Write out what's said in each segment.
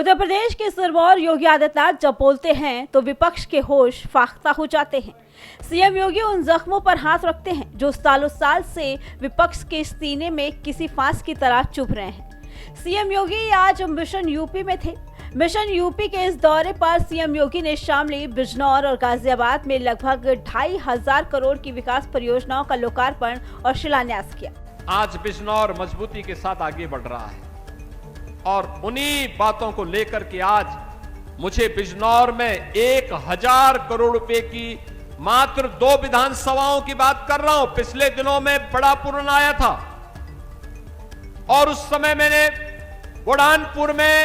उत्तर प्रदेश के सिरमौर योगी आदित्यनाथ जब बोलते हैं तो विपक्ष के होश फाख्ता हो जाते हैं। सीएम योगी उन जख्मों पर हाथ रखते हैं जो सालों साल से विपक्ष के सीने में किसी फांस की तरह चुभ रहे हैं। सीएम योगी आज मिशन यूपी में थे। मिशन यूपी के इस दौरे पर सीएम योगी ने शामली, बिजनौर और गाजियाबाद में लगभग 2,500 करोड़ की विकास परियोजनाओं का लोकार्पण और शिलान्यास किया। आज बिजनौर मजबूती के साथ आगे बढ़ रहा है और उन्हीं बातों को लेकर के आज मुझे बिजनौर में 1,000 करोड़ रुपए की मात्र 2 विधानसभाओं की बात कर रहा हूं। पिछले दिनों में बड़ा पूर्ण आया था और उस समय मैंने बुरहानपुर में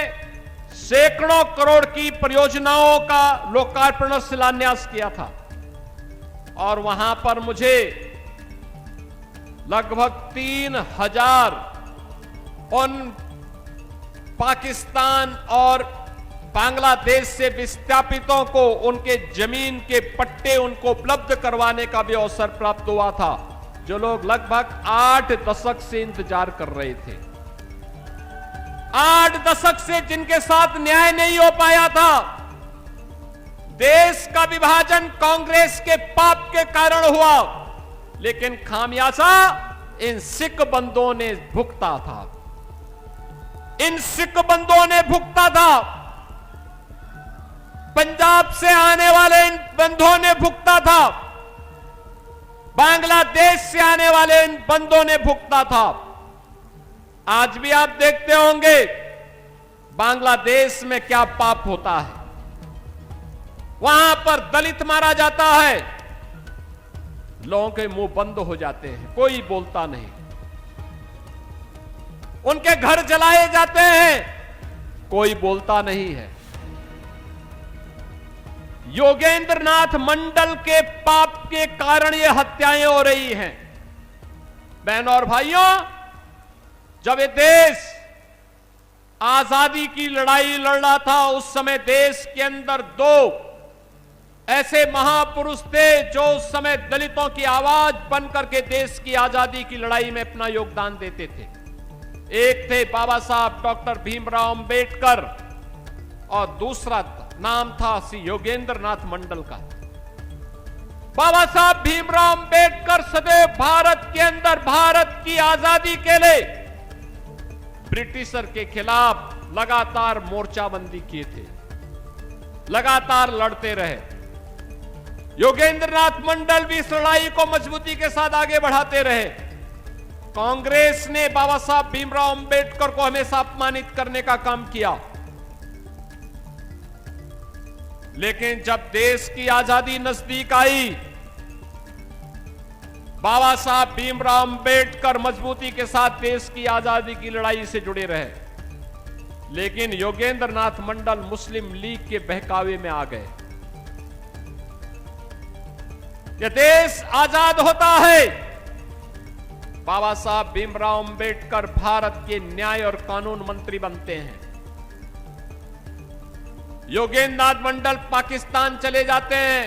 सैकड़ों करोड़ की परियोजनाओं का लोकार्पण और शिलान्यास किया था और वहां पर मुझे लगभग 3,000 उन पाकिस्तान और बांग्लादेश से विस्थापितों को उनके जमीन के पट्टे उनको उपलब्ध करवाने का भी अवसर प्राप्त हुआ था, जो लोग लगभग 8 दशक से इंतजार कर रहे थे। 8 दशक से जिनके साथ न्याय नहीं हो पाया था। देश का विभाजन कांग्रेस के पाप के कारण हुआ, लेकिन खामियाजा इन सिख बंदों ने भुगता था। इन सिख बंदों ने भुगता था। पंजाब से आने वाले इन बंदों ने भुगता था। बांग्लादेश से आने वाले इन बंदों ने भुगता था। आज भी आप देखते होंगे बांग्लादेश में क्या पाप होता है। वहां पर दलित मारा जाता है, लोगों के मुंह बंद हो जाते हैं, कोई बोलता नहीं। उनके घर जलाए जाते हैं, कोई बोलता नहीं है। योगेंद्र नाथ मंडल के पाप के कारण ये हत्याएं हो रही हैं। बहनों और भाइयों, जब ये देश आजादी की लड़ाई लड़ रहा था, उस समय देश के अंदर 2 ऐसे महापुरुष थे जो उस समय दलितों की आवाज बनकर के देश की आजादी की लड़ाई में अपना योगदान देते थे। एक थे बाबा साहब डॉक्टर भीमराव अंबेडकर और दूसरा नाम था श्री योगेंद्र नाथ मंडल का। बाबा साहब भीमराव अंबेडकर सदैव भारत के अंदर भारत की आजादी के लिए ब्रिटिशर के खिलाफ लगातार मोर्चाबंदी किए थे, लगातार लड़ते रहे। योगेंद्र नाथ मंडल भी इस लड़ाई को मजबूती के साथ आगे बढ़ाते रहे। कांग्रेस ने बाबा साहब भीमराव अंबेडकर को हमेशा अपमानित करने का काम किया, लेकिन जब देश की आजादी नजदीक आई, बाबा साहब भीमराव अंबेडकर मजबूती के साथ देश की आजादी की लड़ाई से जुड़े रहे। लेकिन योगेंद्र नाथ मंडल मुस्लिम लीग के बहकावे में आ गए। यह देश आजाद होता है, बाबा साहब भीमराव अंबेडकर भारत के न्याय और कानून मंत्री बनते हैं। योगेंद्र नाथ मंडल पाकिस्तान चले जाते हैं,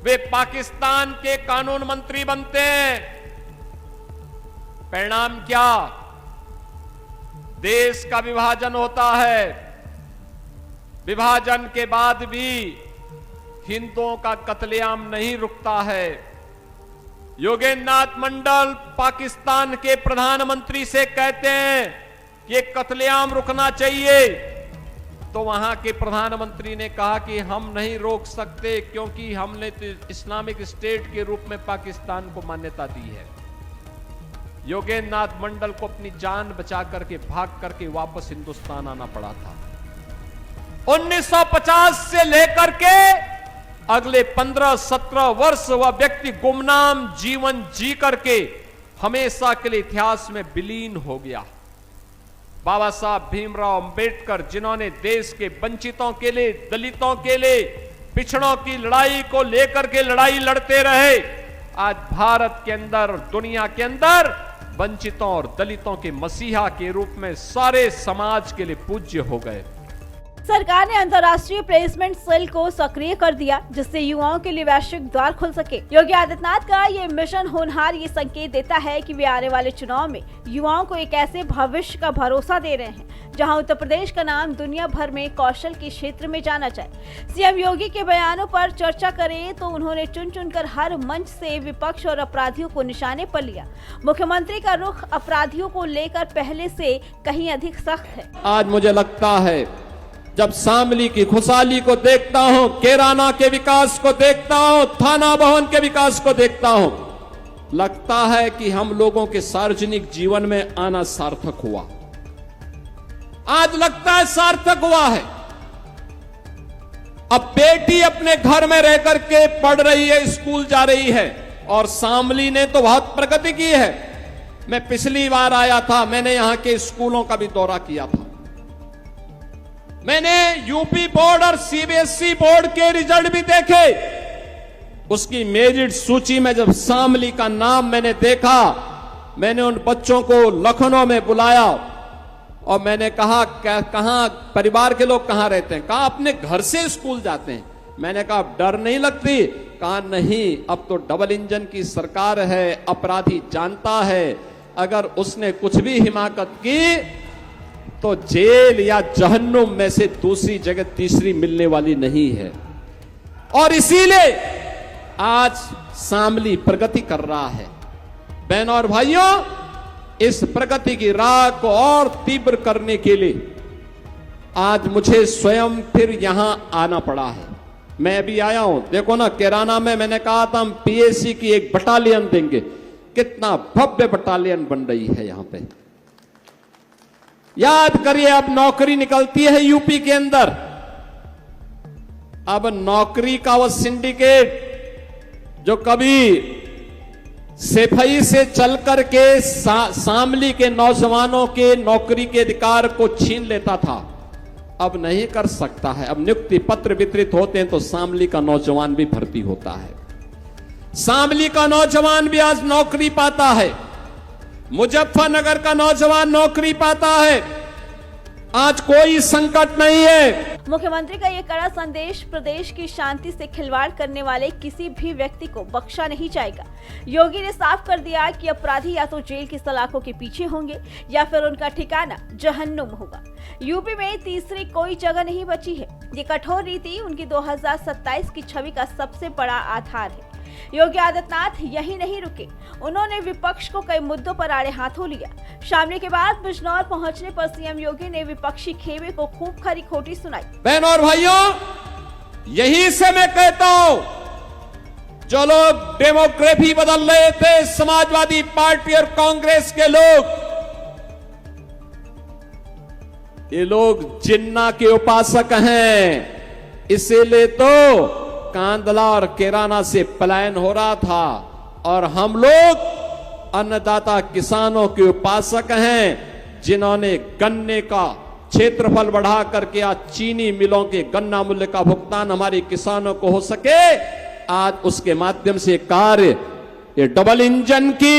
वे पाकिस्तान के कानून मंत्री बनते हैं। परिणाम क्या? देश का विभाजन होता है। विभाजन के बाद भी हिंदुओं का कत्लेआम नहीं रुकता है। योगेंद्र नाथ मंडल पाकिस्तान के प्रधानमंत्री से कहते हैं कि ये कत्लेआम रुकना चाहिए, तो वहां के प्रधानमंत्री ने कहा कि हम नहीं रोक सकते क्योंकि हमने तो इस्लामिक स्टेट के रूप में पाकिस्तान को मान्यता दी है। योगेंद्र नाथ मंडल को अपनी जान बचा करके भाग करके वापस हिंदुस्तान आना पड़ा था। 1950 से लेकर के अगले 15-17 वर्ष वह व्यक्ति गुमनाम जीवन जी करके हमेशा के लिए इतिहास में विलीन हो गया। बाबा साहब भीमराव अंबेडकर, जिन्होंने देश के वंचितों के लिए, दलितों के लिए, पिछड़ों की लड़ाई को लेकर के लड़ाई लड़ते रहे, आज भारत के अंदर, दुनिया के अंदर वंचितों और दलितों के मसीहा के रूप में सारे समाज के लिए पूज्य हो गए। सरकार ने अंतर्राष्ट्रीय प्लेसमेंट सेल को सक्रिय कर दिया, जिससे युवाओं के लिए वैश्विक द्वार खुल सके। योगी आदित्यनाथ का ये मिशन होनहार ये संकेत देता है कि वे आने वाले चुनाव में युवाओं को एक ऐसे भविष्य का भरोसा दे रहे हैं जहां उत्तर प्रदेश का नाम दुनिया भर में कौशल के क्षेत्र में जाना जाए। सीएम योगी के बयानों पर चर्चा करें तो उन्होंने चुन चुनकर हर मंच से विपक्ष और अपराधियों को निशाने पर लिया। मुख्यमंत्री का रुख अपराधियों को लेकर पहले से कहीं अधिक सख्त है। आज मुझे लगता है जब शामली की खुशहाली को देखता हूं, कैराना के विकास को देखता हूं, थाना भवन के विकास को देखता हूं, लगता है कि हम लोगों के सार्वजनिक जीवन में आना सार्थक हुआ। आज लगता है सार्थक हुआ है। अब बेटी अपने घर में रह करके पढ़ रही है, स्कूल जा रही है, और शामली ने तो बहुत प्रगति की है। मैं पिछली बार आया था, मैंने यहां के स्कूलों का भी दौरा किया था। मैंने यूपी बोर्ड और सीबीएसई बोर्ड के रिजल्ट भी देखे। उसकी मेरिट सूची में जब शामली का नाम मैंने देखा, मैंने उन बच्चों को लखनऊ में बुलाया और मैंने कहा कहां परिवार के लोग कहां रहते हैं? कहा अपने घर से स्कूल जाते हैं। मैंने कहा डर नहीं लगती? कहा नहीं, अब तो डबल इंजन की सरकार है, अपराधी जानता है अगर उसने कुछ भी हिमाकत की तो जेल या जहन्नुम में से दूसरी जगह तीसरी मिलने वाली नहीं है। और इसीलिए आज शामली प्रगति कर रहा है। बहनों और भाइयों, इस प्रगति की राह को और तीव्र करने के लिए आज मुझे स्वयं फिर यहां आना पड़ा है। मैं अभी आया हूं, देखो ना, कैराना में मैंने कहा था हम पीएसी की एक बटालियन देंगे। कितना भव्य बटालियन बन रही है यहां पे। याद करिए, अब नौकरी निकलती है यूपी के अंदर। अब नौकरी का वो सिंडिकेट जो कभी सेफई से चल करके शामली के नौजवानों के नौकरी के अधिकार को छीन लेता था, अब नहीं कर सकता है। अब नियुक्ति पत्र वितरित होते हैं तो शामली का नौजवान भी भर्ती होता है। शामली का नौजवान भी आज नौकरी पाता है। मुजफ्फरनगर का नौजवान नौकरी पाता है। आज कोई संकट नहीं है। मुख्यमंत्री का ये कड़ा संदेश प्रदेश की शांति से खिलवाड़ करने वाले किसी भी व्यक्ति को बख्शा नहीं जाएगा। योगी ने साफ कर दिया कि अपराधी या तो जेल की सलाखों के पीछे होंगे या फिर उनका ठिकाना जहन्नुम होगा। यूपी में तीसरी कोई जगह नहीं बची है। ये कठोर नीति उनकी 2027 की छवि का सबसे बड़ा आधार है। योगी आदित्यनाथ यही नहीं रुके, उन्होंने विपक्ष को कई मुद्दों पर आड़े हाथों लिया। शामली के बाद बिजनौर पहुंचने पर सीएम योगी ने विपक्षी खेमे को खूब खरी खोटी सुनाई। बहनों और भाइयों, यही से मैं कहता हूं, जो लोग डेमोग्राफी बदल रहे थे, समाजवादी पार्टी और कांग्रेस के लोग, ये लोग जिन्ना के उपासक हैं। इसीलिए तो कांदला और कैराना से पलायन हो रहा था, और हम लोग अन्नदाता किसानों के उपासक हैं, जिन्होंने गन्ने का क्षेत्रफल बढ़ा करके आज चीनी मिलों के गन्ना मूल्य का भुगतान हमारे किसानों को हो सके। आज उसके माध्यम से कार्य ये डबल इंजन की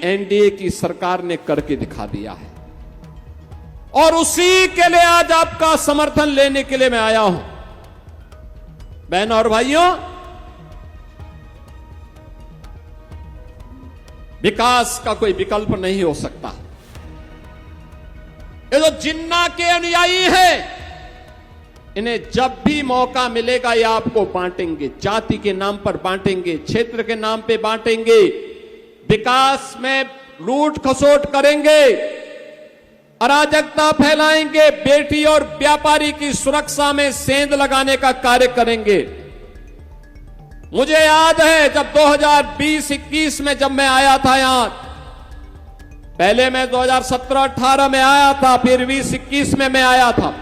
एनडीए की सरकार ने करके दिखा दिया है, और उसी के लिए आज आपका समर्थन लेने के लिए मैं आया हूं। बहनों और भाइयों, विकास का कोई विकल्प नहीं हो सकता। ये जो जिन्ना के अनुयायी हैं, इन्हें जब भी मौका मिलेगा ये आपको बांटेंगे, जाति के नाम पर बांटेंगे, क्षेत्र के नाम पे बांटेंगे, विकास में लूट खसोट करेंगे, अराजकता फैलाएंगे, बेटी और व्यापारी की सुरक्षा में सेंध लगाने का कार्य करेंगे। मुझे याद है जब 2020-21 में जब मैं आया था यहां, पहले मैं 2017-18 में आया था, फिर 20-21 में मैं आया था।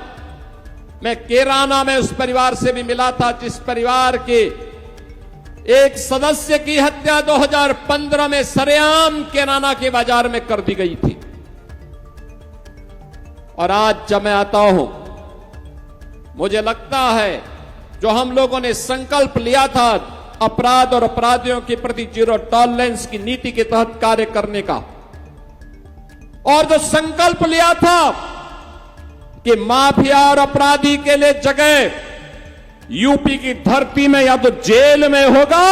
मैं कैराना में उस परिवार से भी मिला था जिस परिवार के एक सदस्य की हत्या 2015 में सरेआम कैराना के बाजार में कर दी गई थी। और आज जब मैं आता हूं, मुझे लगता है जो हम लोगों ने संकल्प लिया था अपराध और अपराधियों के प्रति जीरो टॉलरेंस की नीति के तहत कार्य करने का, और जो संकल्प लिया था कि माफिया और अपराधी के लिए जगह यूपी की धरती में या तो जेल में होगा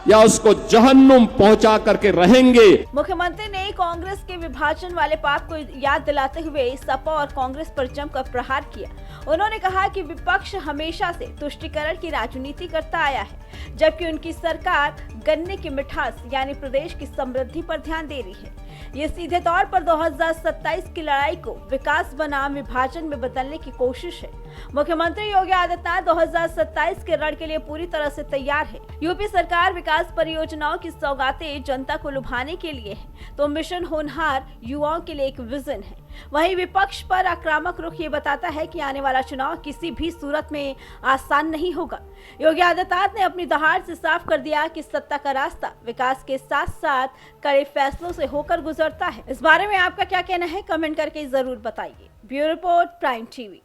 या उसको जहन्नुम पहुंचा करके रहेंगे। मुख्यमंत्री ने कांग्रेस के विभाजन वाले पाप को याद दिलाते हुए सपा और कांग्रेस पर जमकर प्रहार किया। उन्होंने कहा कि विपक्ष हमेशा से तुष्टीकरण की राजनीति करता आया है, जबकि उनकी सरकार गन्ने की मिठास यानी प्रदेश की समृद्धि पर ध्यान दे रही है। ये सीधे तौर पर 2027 की लड़ाई को विकास बनाम विभाजन में बदलने की कोशिश है। मुख्यमंत्री योगी आदित्यनाथ 2027 के रण के लिए पूरी तरह से तैयार है। यूपी सरकार विकास परियोजनाओं की सौगातें जनता को लुभाने के लिए है, तो मिशन होनहार युवाओं के लिए एक विजन है। वहीं विपक्ष पर आक्रामक रुख ये बताता है कि आने वाला चुनाव किसी भी सूरत में आसान नहीं होगा। योगी आदित्यनाथ ने अपनी दहाड़ से साफ कर दिया कि सत्ता का रास्ता विकास के साथ साथ कड़े फैसलों से होकर गुजरता है। इस बारे में आपका क्या कहना है, कमेंट करके जरूर बताइए। Bureau report, prime TV.